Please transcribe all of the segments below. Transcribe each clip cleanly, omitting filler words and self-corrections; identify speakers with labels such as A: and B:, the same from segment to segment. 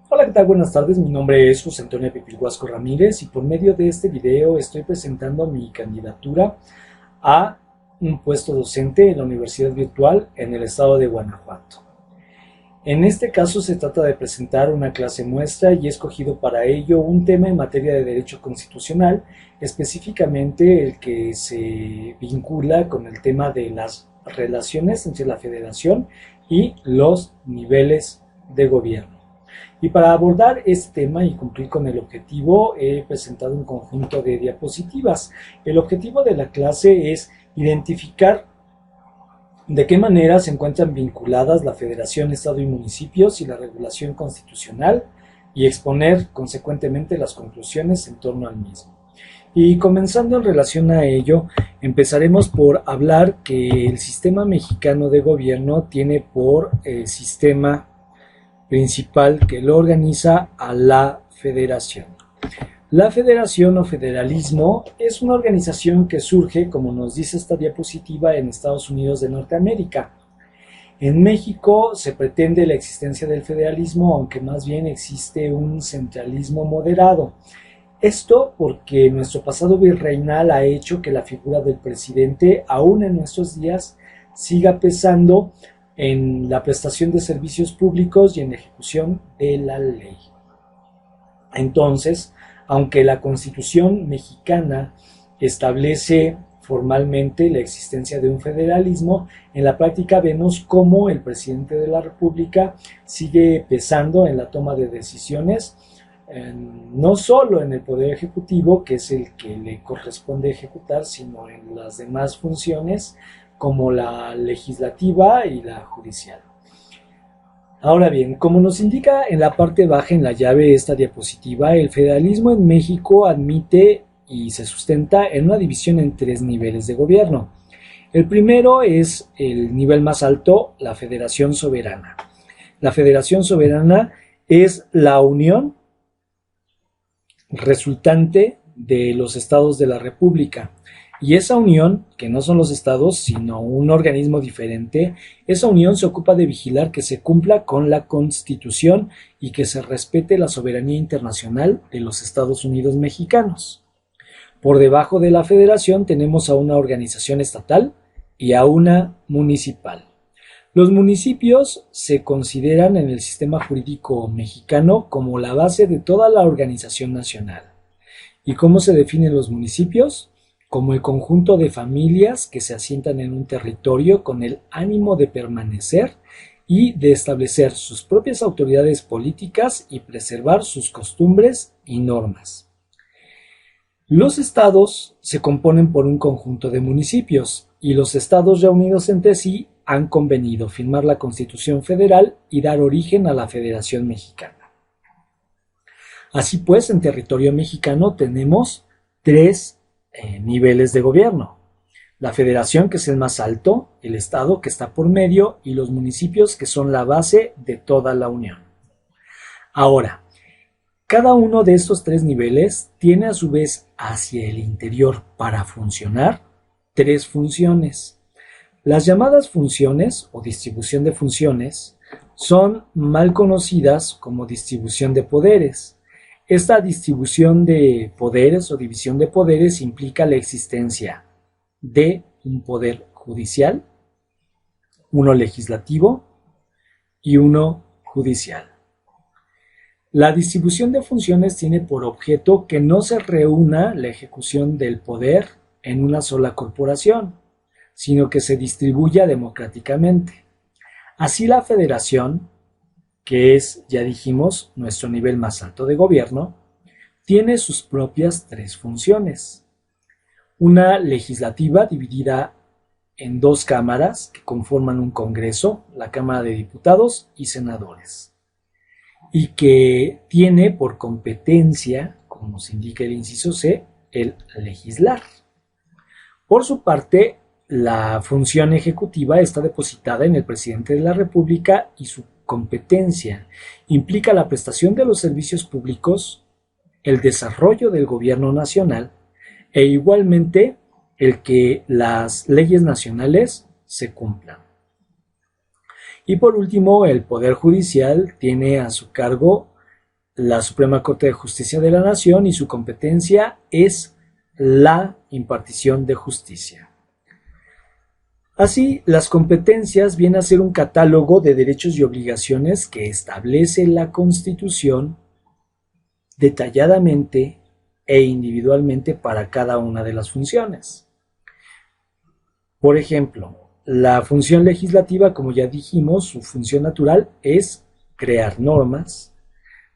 A: Hola, ¿qué tal? Buenas tardes. Mi nombre es José Antonio Pipilhuasco Ramírez y por medio de este video estoy presentando mi candidatura a un puesto docente en la Universidad Virtual en el estado de Guanajuato. En este caso se trata de presentar una clase muestra y he escogido para ello un tema en materia de derecho constitucional, específicamente el que se vincula con el tema de las relaciones entre la federación y los niveles de gobierno. Y para abordar este tema y cumplir con el objetivo, he presentado un conjunto de diapositivas. El objetivo de la clase es identificar de qué manera se encuentran vinculadas la Federación, Estado y Municipios y la regulación constitucional y exponer consecuentemente las conclusiones en torno al mismo. Y comenzando en relación a ello, empezaremos por hablar que el sistema mexicano de gobierno tiene por sistema principal que lo organiza a la federación. La federación o federalismo es una organización que surge, como nos dice esta diapositiva, en Estados Unidos de Norteamérica. En México se pretende la existencia del federalismo, aunque más bien existe un centralismo moderado. Esto porque nuestro pasado virreinal ha hecho que la figura del presidente, aún en nuestros días, siga pesando en la prestación de servicios públicos y en la ejecución de la ley. Entonces, aunque la Constitución mexicana establece formalmente la existencia de un federalismo, en la práctica vemos cómo el presidente de la República sigue pesando en la toma de decisiones, no solo en el Poder Ejecutivo, que es el que le corresponde ejecutar, sino en las demás funciones como la legislativa y la judicial. Ahora bien, como nos indica en la parte baja en la llave esta diapositiva, el federalismo en México admite y se sustenta en una división en tres niveles de gobierno. El primero es el nivel más alto, la Federación Soberana. La Federación Soberana es la unión resultante de los estados de la República. Y esa unión, que no son los estados, sino un organismo diferente, esa unión se ocupa de vigilar que se cumpla con la Constitución y que se respete la soberanía internacional de los Estados Unidos mexicanos. Por debajo de la federación tenemos a una organización estatal y a una municipal. Los municipios se consideran en el sistema jurídico mexicano como la base de toda la organización nacional. ¿Y cómo se definen los municipios? Como el conjunto de familias que se asientan en un territorio con el ánimo de permanecer y de establecer sus propias autoridades políticas y preservar sus costumbres y normas. Los estados se componen por un conjunto de municipios y los estados reunidos entre sí han convenido firmar la Constitución Federal y dar origen a la Federación Mexicana. Así pues, en territorio mexicano tenemos tres niveles de gobierno. La federación, que es el más alto, el estado, que está por medio, y los municipios, que son la base de toda la unión. Ahora, cada uno de estos tres niveles tiene a su vez hacia el interior para funcionar tres funciones. Las llamadas funciones o distribución de funciones son mal conocidas como distribución de poderes. Esta distribución de poderes o división de poderes implica la existencia de un poder judicial, uno legislativo y uno judicial. La distribución de funciones tiene por objeto que no se reúna la ejecución del poder en una sola corporación, sino que se distribuya democráticamente. Así la federación, que es, ya dijimos, nuestro nivel más alto de gobierno, tiene sus propias tres funciones. Una legislativa dividida en dos cámaras que conforman un Congreso, la Cámara de Diputados y Senadores, y que tiene por competencia, como nos indica el inciso C, el legislar. Por su parte, la función ejecutiva está depositada en el presidente de la República y su competencia implica la prestación de los servicios públicos, el desarrollo del gobierno nacional e igualmente el que las leyes nacionales se cumplan. Y por último, el Poder Judicial tiene a su cargo la Suprema Corte de Justicia de la Nación y su competencia es la impartición de justicia. Así, las competencias vienen a ser un catálogo de derechos y obligaciones que establece la Constitución detalladamente e individualmente para cada una de las funciones. Por ejemplo, la función legislativa, como ya dijimos, su función natural es crear normas.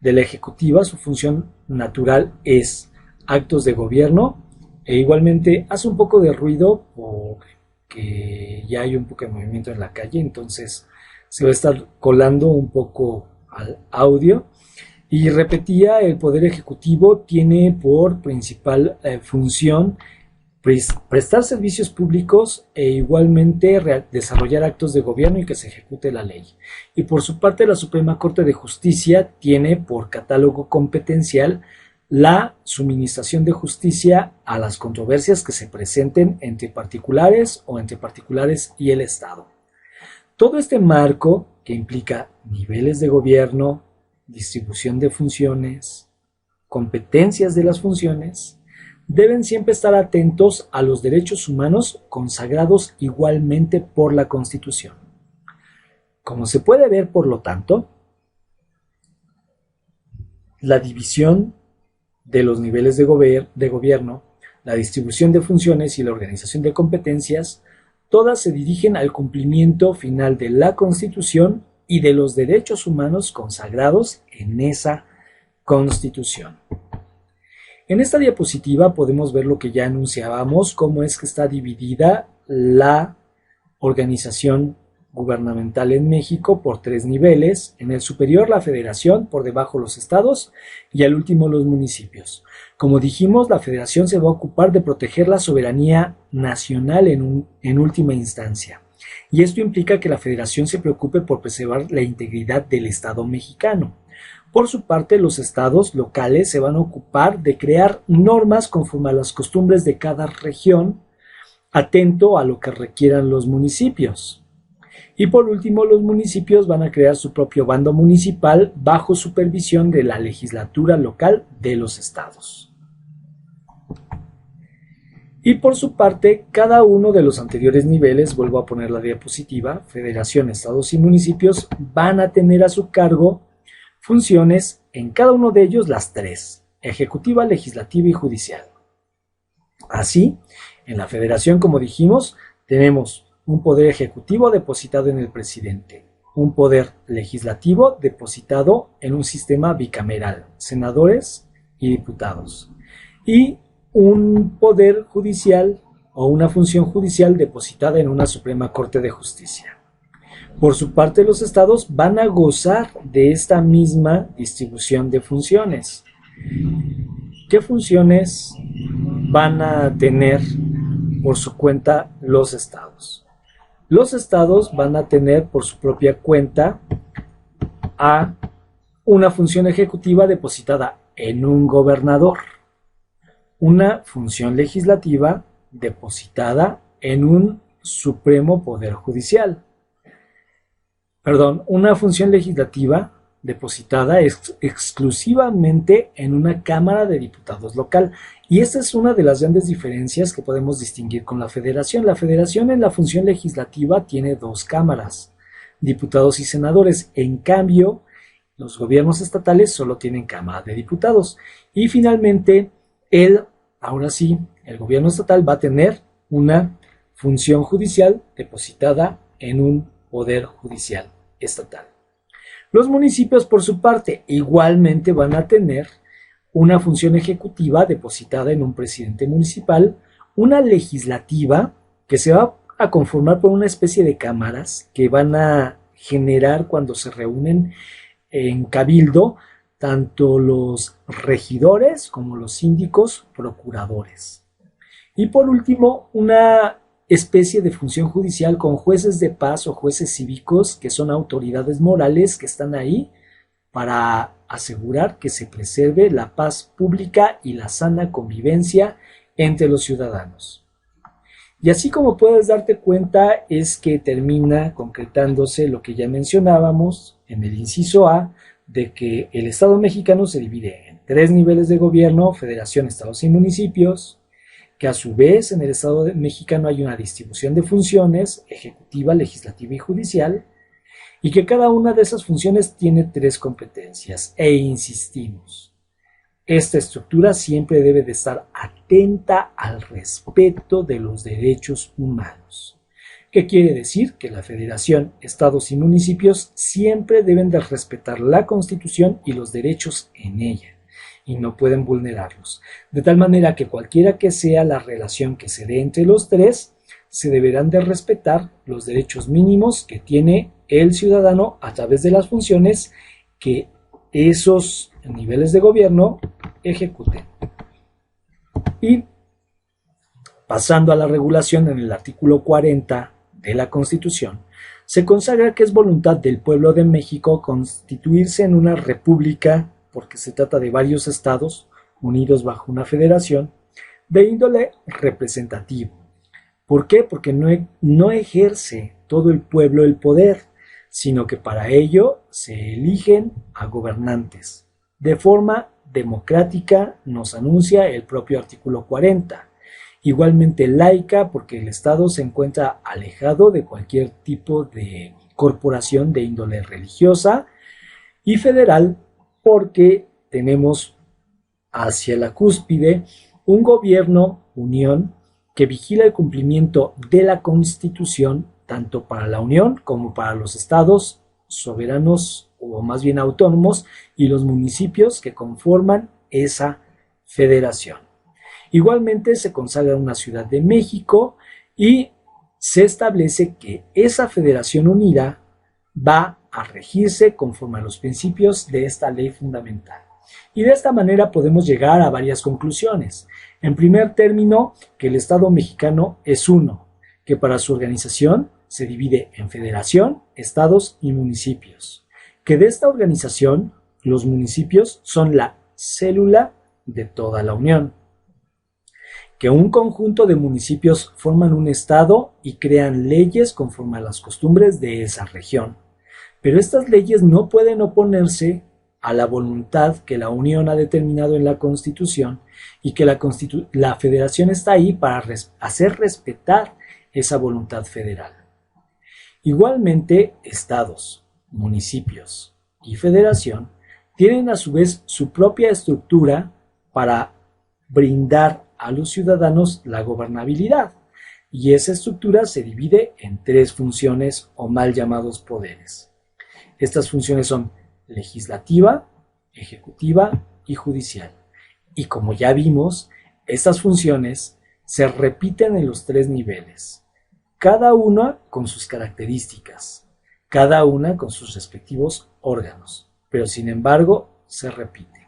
A: De la ejecutiva, su función natural es actos de gobierno, e igualmente hace un poco de ruido porque ya hay un poco de movimiento en la calle, entonces se va a estar colando un poco al audio. Y repetía, el Poder Ejecutivo tiene por principal función prestar servicios públicos e igualmente desarrollar actos de gobierno y que se ejecute la ley. Y por su parte, la Suprema Corte de Justicia tiene por catálogo competencial la suministración de justicia a las controversias que se presenten entre particulares o entre particulares y el Estado. Todo este marco, que implica niveles de gobierno, distribución de funciones, competencias de las funciones, deben siempre estar atentos a los derechos humanos consagrados igualmente por la Constitución. Como se puede ver, por lo tanto, la división de los niveles de gobierno, la distribución de funciones y la organización de competencias, todas se dirigen al cumplimiento final de la Constitución y de los derechos humanos consagrados en esa Constitución. En esta diapositiva podemos ver lo que ya anunciábamos, cómo es que está dividida la organización gubernamental en México por 3 niveles: en el superior la federación, por debajo los estados y al último los municipios. Como dijimos, la federación se va a ocupar de proteger la soberanía nacional en última instancia, y esto implica que la federación se preocupe por preservar la integridad del Estado mexicano. Por su parte, los estados locales se van a ocupar de crear normas conforme a las costumbres de cada región, atento a lo que requieran los municipios. Y por último, los municipios van a crear su propio bando municipal bajo supervisión de la legislatura local de los estados. Y por su parte, cada uno de los anteriores niveles, vuelvo a poner la diapositiva, federación, estados y municipios, van a tener a su cargo funciones, en cada uno de ellos las 3, ejecutiva, legislativa y judicial. Así, en la federación, como dijimos, tenemos un poder ejecutivo depositado en el presidente, un poder legislativo depositado en un sistema bicameral, senadores y diputados, y un poder judicial o una función judicial depositada en una Suprema Corte de Justicia. Por su parte, los estados van a gozar de esta misma distribución de funciones. ¿Qué funciones van a tener por su cuenta los estados? Los estados van a tener por su propia cuenta a una función ejecutiva depositada en un gobernador, una función legislativa depositada en un Supremo Poder Judicial, una función legislativa depositada exclusivamente en una Cámara de Diputados local. Y esta es una de las grandes diferencias que podemos distinguir con la federación. La federación en la función legislativa tiene 2 cámaras, diputados y senadores. En cambio, los gobiernos estatales solo tienen Cámara de Diputados. Y finalmente, ahora sí, el gobierno estatal va a tener una función judicial depositada en un poder judicial estatal. Los municipios, por su parte, igualmente van a tener una función ejecutiva depositada en un presidente municipal, una legislativa que se va a conformar por una especie de cámaras que van a generar cuando se reúnen en cabildo tanto los regidores como los síndicos, procuradores. Y por último, una especie de función judicial con jueces de paz o jueces cívicos que son autoridades morales que están ahí para asegurar que se preserve la paz pública y la sana convivencia entre los ciudadanos. Y así como puedes darte cuenta es que termina concretándose lo que ya mencionábamos en el inciso A de que el Estado mexicano se divide en 3 niveles de gobierno: federación, estados y municipios, que a su vez en el Estado mexicano hay una distribución de funciones: ejecutiva, legislativa y judicial, y que cada una de esas funciones tiene 3 competencias. E insistimos, esta estructura siempre debe de estar atenta al respeto de los derechos humanos. ¿Qué quiere decir? Que la federación, estados y municipios siempre deben de respetar la Constitución y los derechos en ella, y no pueden vulnerarlos. De tal manera que cualquiera que sea la relación que se dé entre los tres, se deberán de respetar los derechos mínimos que tiene el ciudadano a través de las funciones que esos niveles de gobierno ejecuten. Y pasando a la regulación, en el artículo 40 de la Constitución, se consagra que es voluntad del pueblo de México constituirse en una república, porque se trata de varios estados unidos bajo una federación, de índole representativo. ¿Por qué? Porque no ejerce todo el pueblo el poder, sino que para ello se eligen a gobernantes. De forma democrática, nos anuncia el propio artículo 40. Igualmente laica, porque el Estado se encuentra alejado de cualquier tipo de corporación de índole religiosa, y federal, porque tenemos hacia la cúspide un gobierno unión que vigila el cumplimiento de la Constitución tanto para la Unión como para los estados soberanos, o más bien autónomos, y los municipios que conforman esa federación. Igualmente se consagra una Ciudad de México y se establece que esa Federación Unida va a regirse conforme a los principios de esta ley fundamental. Y de esta manera podemos llegar a varias conclusiones. En primer término, que el Estado mexicano es uno, que para su organización se divide en federación, estados y municipios, que de esta organización los municipios son la célula de toda la Unión, que un conjunto de municipios forman un estado y crean leyes conforme a las costumbres de esa región. Pero estas leyes no pueden oponerse a la voluntad que la Unión ha determinado en la Constitución, y que la Federación está ahí para hacer respetar esa voluntad federal. Igualmente, estados, municipios y federación tienen a su vez su propia estructura para brindar a los ciudadanos la gobernabilidad, y esa estructura se divide en 3 funciones o mal llamados poderes. Estas funciones son legislativa, ejecutiva y judicial. Y como ya vimos, estas funciones se repiten en los 3 niveles, cada una con sus características, cada una con sus respectivos órganos, pero sin embargo se repite.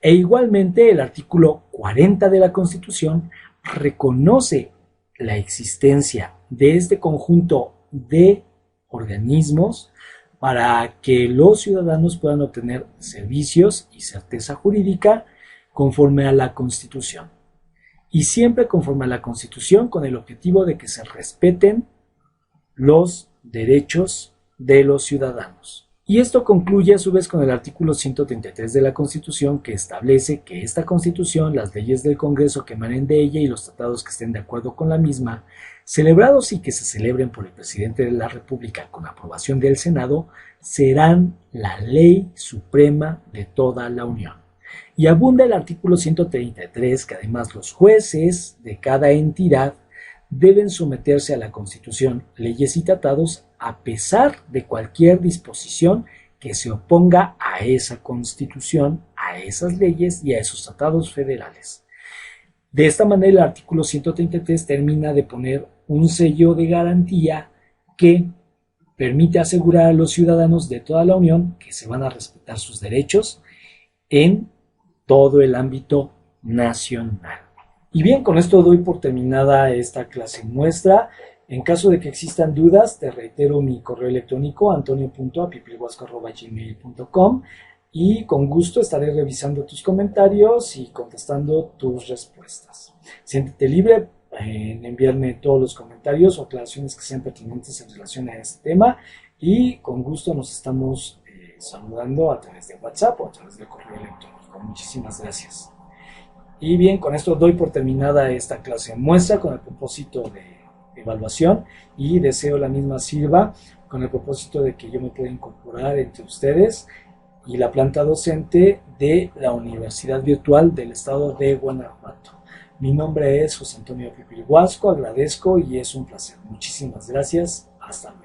A: E igualmente el artículo 40 de la Constitución reconoce la existencia de este conjunto de organismos para que los ciudadanos puedan obtener servicios y certeza jurídica conforme a la Constitución. Y siempre conforme a la Constitución, con el objetivo de que se respeten los derechos de los ciudadanos. Y esto concluye a su vez con el artículo 133 de la Constitución, que establece que esta Constitución, las leyes del Congreso que emanen de ella y los tratados que estén de acuerdo con la misma, celebrados y que se celebren por el presidente de la República con aprobación del Senado, serán la ley suprema de toda la Unión. Y abunda el artículo 133, que además los jueces de cada entidad deben someterse a la Constitución, leyes y tratados a pesar de cualquier disposición que se oponga a esa Constitución, a esas leyes y a esos tratados federales. De esta manera, el artículo 133 termina de poner un sello de garantía que permite asegurar a los ciudadanos de toda la Unión que se van a respetar sus derechos en todo el ámbito nacional. Y bien, con esto doy por terminada esta clase nuestra. En caso de que existan dudas, te reitero mi correo electrónico antonio.apipilhuasco@gmail.com, y con gusto estaré revisando tus comentarios y contestando tus respuestas. Siéntete libre en enviarme todos los comentarios o aclaraciones que sean pertinentes en relación a este tema, y con gusto nos estamos saludando a través de WhatsApp o a través de correo electrónico. Muchísimas gracias. Y bien, con esto doy por terminada esta clase muestra con el propósito de evaluación y deseo la misma sirva con el propósito de que yo me pueda incorporar entre ustedes y la planta docente de la Universidad Virtual del Estado de Guanajuato. Mi nombre es José Antonio Pipiriguasco, agradezco y es un placer. Muchísimas gracias. Hasta luego.